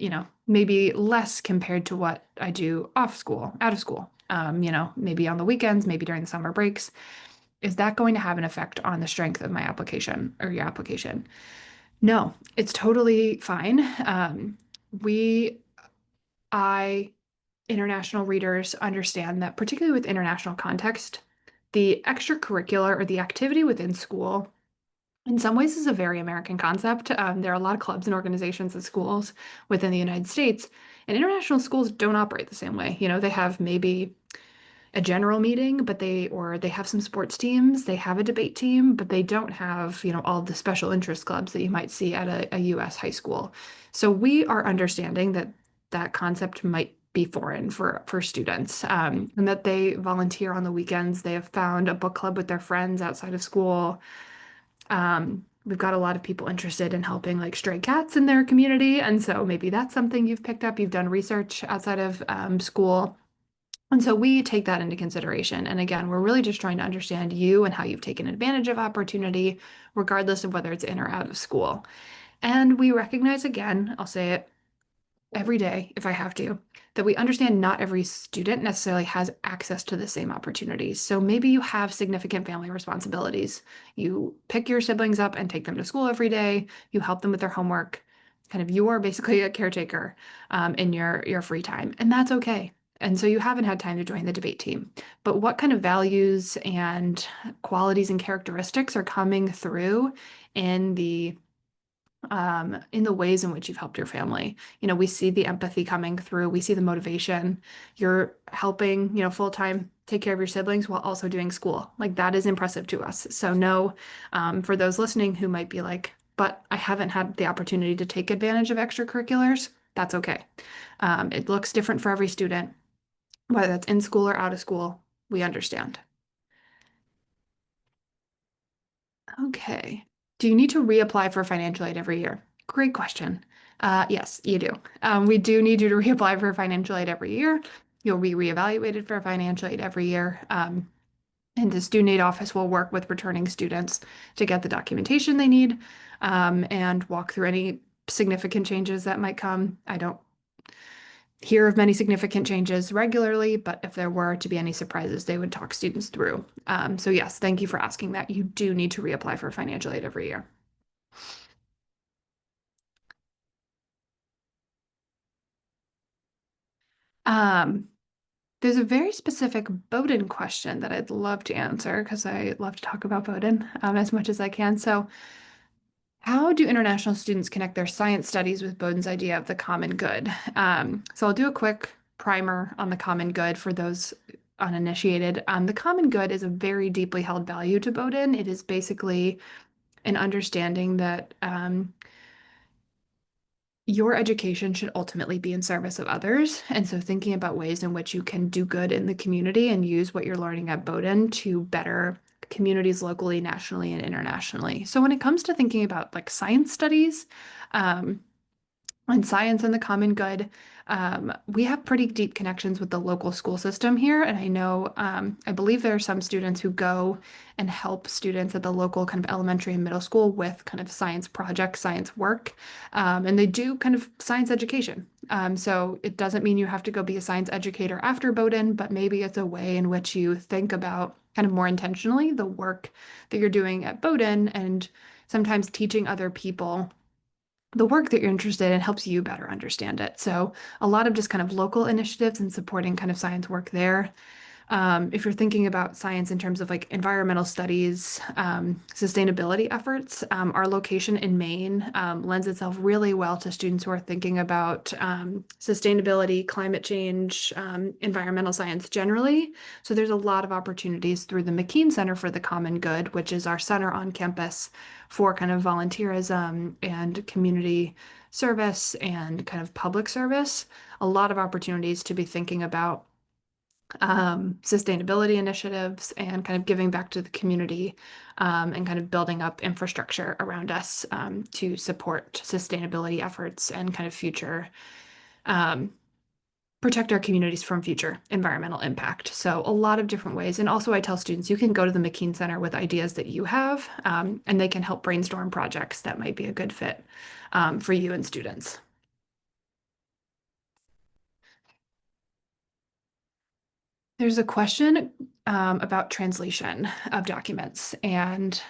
maybe less compared to what I do off school, out of school, maybe on the weekends, maybe during the summer breaks. Is that going to have an effect on the strength of my application or your application? No, it's totally fine. We, I, international readers understand that, particularly with international context, the extracurricular or the activity within school in some ways is a very American concept. There are a lot of clubs and organizations and schools within the United States, and international schools don't operate the same way. They have maybe a general meeting, but they have some sports teams, they have a debate team, but they don't have, all the special interest clubs that you might see at a US high school. So we are understanding that that concept might be foreign for students, and that they volunteer on the weekends. They have found a book club with their friends outside of school. We've got a lot of people interested in helping like stray cats in their community. And so maybe that's something you've picked up. You've done research outside of school. And so we take that into consideration. And again, we're really just trying to understand you and how you've taken advantage of opportunity, regardless of whether it's in or out of school. And we recognize again, I'll say it every day if I have to, that we understand not every student necessarily has access to the same opportunities. So maybe you have significant family responsibilities. You pick your siblings up and take them to school every day. You help them with their homework. Kind of you are basically a caretaker in your free time, and that's okay. And so you haven't had time to join the debate team. But what kind of values and qualities and characteristics are coming through in the ways in which you've helped your family? We see the empathy coming through. We see the motivation. You're helping, full time take care of your siblings while also doing school. Like that is impressive to us. So no, for those listening who might be like, but I haven't had the opportunity to take advantage of extracurriculars, that's okay. It looks different for every student, whether that's in school or out of school. We understand. Okay. Do you need to reapply for financial aid every year? Great question. Yes, you do. We do need you to reapply for financial aid every year. You'll be reevaluated for financial aid every year. And the student aid office will work with returning students to get the documentation they need, and walk through any significant changes that might come. I don't hear of many significant changes regularly, but if there were to be any surprises, they would talk students through. So yes, thank you for asking that. You do need to reapply for financial aid every year. Um, there's a very specific Bowdoin question that I'd love to answer because I love to talk about Bowdoin as much as I can. So How do international students connect their science studies with Bowdoin's idea of the common good? So I'll do a quick primer on the common good for those uninitiated. The common good is a very deeply held value to Bowdoin. It is basically an understanding that your education should ultimately be in service of others. And so thinking about ways in which you can do good in the community and use what you're learning at Bowdoin to better communities locally, nationally, and internationally. So when it comes to thinking about like science studies, um, on science and the common good. We have pretty deep connections with the local school system here. And I know, I believe there are some students who go and help students at the local kind of elementary and middle school with kind of science projects, science work. And they do kind of science education. So it doesn't mean you have to go be a science educator after Bowdoin, but maybe it's a way in which you think about kind of more intentionally the work that you're doing at Bowdoin and sometimes teaching other people the work that you're interested in helps you better understand it. So a lot of just kind of local initiatives and supporting kind of science work there. If you're thinking about science in terms of like environmental studies, sustainability efforts, our location in Maine lends itself really well to students who are thinking about sustainability, climate change, environmental science generally. So there's a lot of opportunities through the McKean Center for the Common Good, which is our center on campus for kind of volunteerism and community service and kind of public service. A lot of opportunities to be thinking about sustainability initiatives and kind of giving back to the community and kind of building up infrastructure around us to support sustainability efforts and kind of future um, protect our communities from future environmental impact. So a lot of different ways. And also I tell students you can go to the McKean Center with ideas that you have and they can help brainstorm projects that might be a good fit for you and students. There's a question about translation of documents, and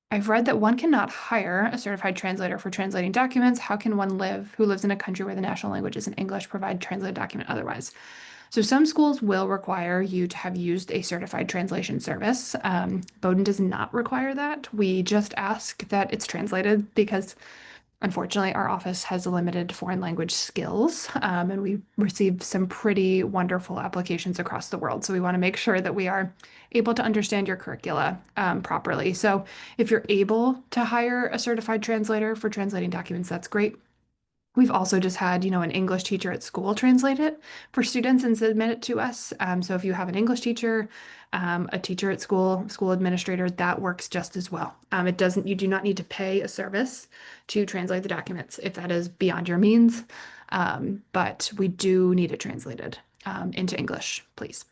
I've read that one cannot hire a certified translator for translating documents. How can one who lives in a country where the national language isn't English, provide translated document otherwise? So some schools will require you to have used a certified translation service. Bowdoin does not require that. We just ask that it's translated because unfortunately, our office has limited foreign language skills, and we receive some pretty wonderful applications across the world. So we want to make sure that we are able to understand your curricula properly. So if you're able to hire a certified translator for translating documents, that's great. We've also just had, an English teacher at school translate it for students and submit it to us. So if you have an English teacher, a teacher at school, school administrator, that works just as well. You do not need to pay a service to translate the documents if that is beyond your means. But we do need it translated into English, please.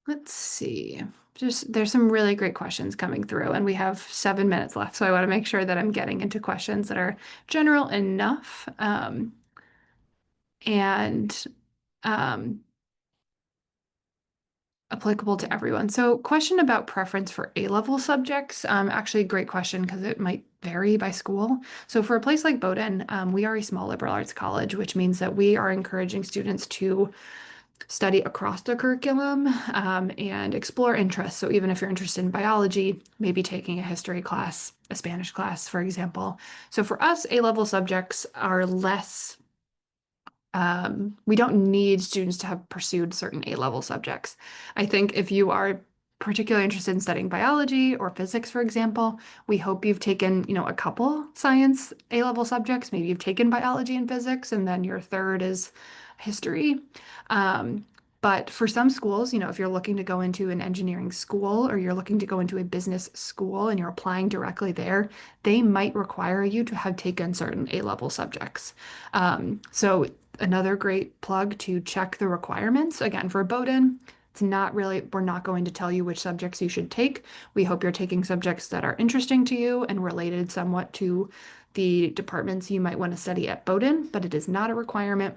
Let's see. There's some really great questions coming through, and we have 7 minutes left. So I want to make sure that I'm getting into questions that are general enough and um, applicable to everyone. So, question about preference for A-level subjects. Actually, great question because it might vary by school. So, for a place like Bowdoin, we are a small liberal arts college, which means that we are encouraging students to study across the curriculum and explore interests. So even if you're interested in biology, maybe taking a history class, a Spanish class, for example. So for us, A-level subjects are less, we don't need students to have pursued certain A-level subjects. I think if you are particularly interested in studying biology or physics, for example, we hope you've taken, a couple science A-level subjects. Maybe you've taken biology and physics, and then your third is history. Um, but for some schools, if you're looking to go into an engineering school or you're looking to go into a business school and you're applying directly there, they might require you to have taken certain A-level subjects. So another great plug to check the requirements. Again, for Bowdoin, we're not going to tell you which subjects you should take. We hope you're taking subjects that are interesting to you and related somewhat to the departments you might want to study at Bowdoin, but it is not a requirement.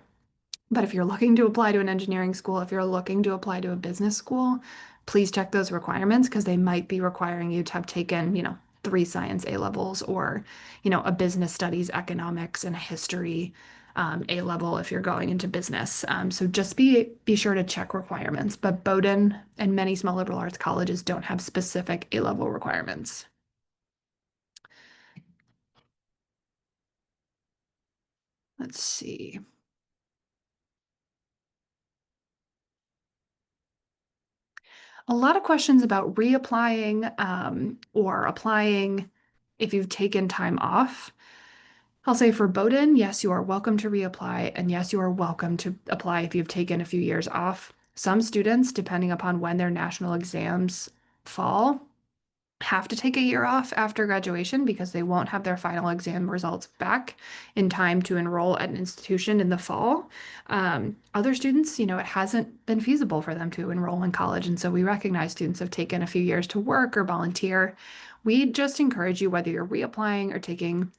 But if you're looking to apply to an engineering school, if you're looking to apply to a business school, please check those requirements because they might be requiring you to have taken, three science A levels or, a business studies, economics, and a history A level if you're going into business. So just be sure to check requirements. But Bowdoin and many small liberal arts colleges don't have specific A level requirements. Let's see. A lot of questions about reapplying or applying if you've taken time off. I'll say for Bowdoin, yes, you are welcome to reapply, and yes, you are welcome to apply if you've taken a few years off. Some students, depending upon when their national exams fall, have to take a year off after graduation because they won't have their final exam results back in time to enroll at an institution in the fall. Other students, it hasn't been feasible for them to enroll in college. And so we recognize students have taken a few years to work or volunteer. We just encourage you, whether you're reapplying or taking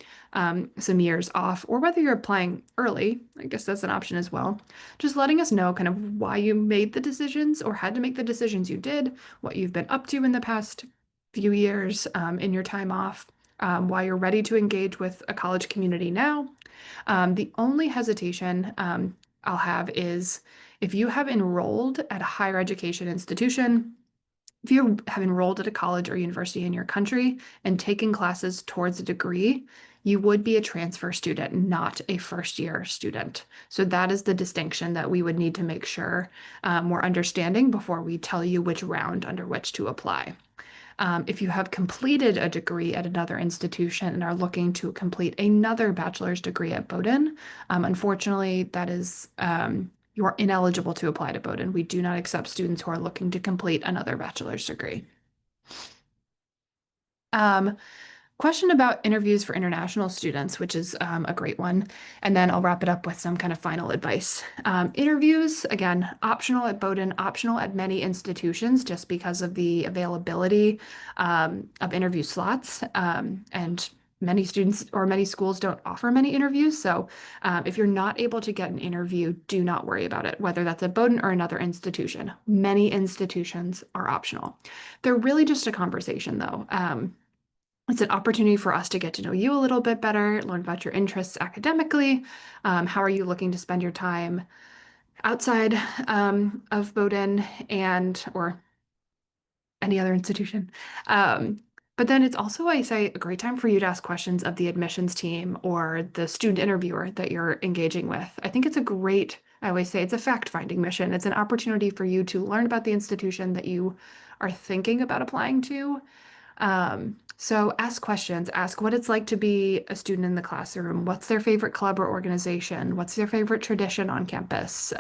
some years off, or whether you're applying early, I guess that's an option as well, just letting us know kind of why you made the decisions or had to make the decisions you did, what you've been up to in the past few years in your time off, while you're ready to engage with a college community now. The only hesitation I'll have is if you have enrolled at a higher education institution, if you have enrolled at a college or university in your country and taken classes towards a degree, you would be a transfer student, not a first year student. So that is the distinction that we would need to make sure we're understanding before we tell you which round under which to apply. If you have completed a degree at another institution and are looking to complete another bachelor's degree at Bowdoin, unfortunately, that is you are ineligible to apply to Bowdoin. We do not accept students who are looking to complete another bachelor's degree. Um, Question about interviews for international students, which is a great one. And then I'll wrap it up with some kind of final advice. Interviews, again, optional at Bowdoin, optional at many institutions just because of the availability of interview slots. And many students or many schools don't offer many interviews. So if you're not able to get an interview, do not worry about it, whether that's at Bowdoin or another institution. Many institutions are optional. They're really just a conversation, though. It's an opportunity for us to get to know you a little bit better, learn about your interests academically. How are you looking to spend your time outside of Bowdoin and or any other institution? But then it's also, I say, a great time for you to ask questions of the admissions team or the student interviewer that you're engaging with. I think it's a great, I always say it's a fact-finding mission. It's an opportunity for you to learn about the institution that you are thinking about applying to. So ask questions, ask what it's like to be a student in the classroom. What's their favorite club or organization? What's their favorite tradition on campus?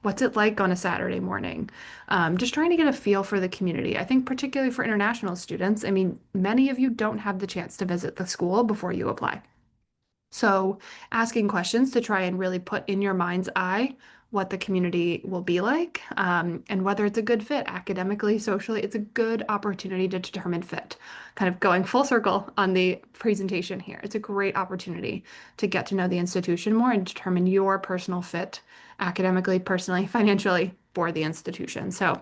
What's it like on a Saturday morning? Just trying to get a feel for the community. I think particularly for international students, I mean, many of you don't have the chance to visit the school before you apply. So asking questions to try and really put in your mind's eye what the community will be like, and whether it's a good fit academically, socially, it's a good opportunity to determine fit. Kind of going full circle on the presentation here. It's a great opportunity to get to know the institution more and determine your personal fit academically, personally, financially for the institution. So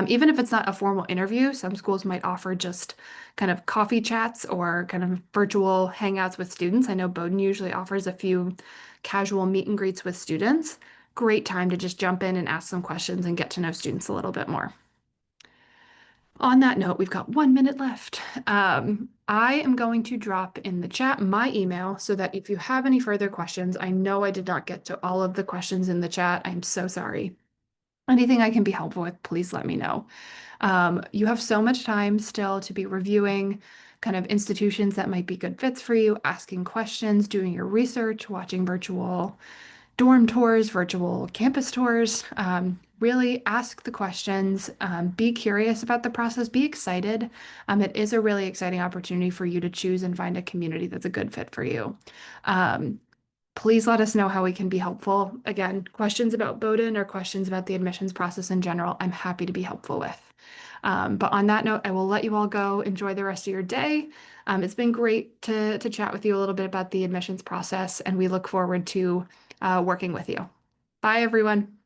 even if it's not a formal interview, some schools might offer just kind of coffee chats or kind of virtual hangouts with students. I know Bowdoin usually offers a few casual meet and greets with students. Great time to just jump in and ask some questions and get to know students a little bit more. On that note, we've got 1 minute left. I am going to drop in the chat my email so that if you have any further questions, I know I did not get to all of the questions in the chat. I'm so sorry. Anything I can be helpful with, please let me know. You have so much time still to be reviewing kind of institutions that might be good fits for you, asking questions, doing your research, watching virtual dorm tours, virtual campus tours. Really ask the questions, be curious about the process, be excited. It is a really exciting opportunity for you to choose and find a community that's a good fit for you. Please let us know how we can be helpful. Again, questions about Bowdoin or questions about the admissions process in general, I'm happy to be helpful with. But on that note, I will let you all go. Enjoy the rest of your day. It's been great to chat with you a little bit about the admissions process, and we look forward to working with you. Bye, everyone.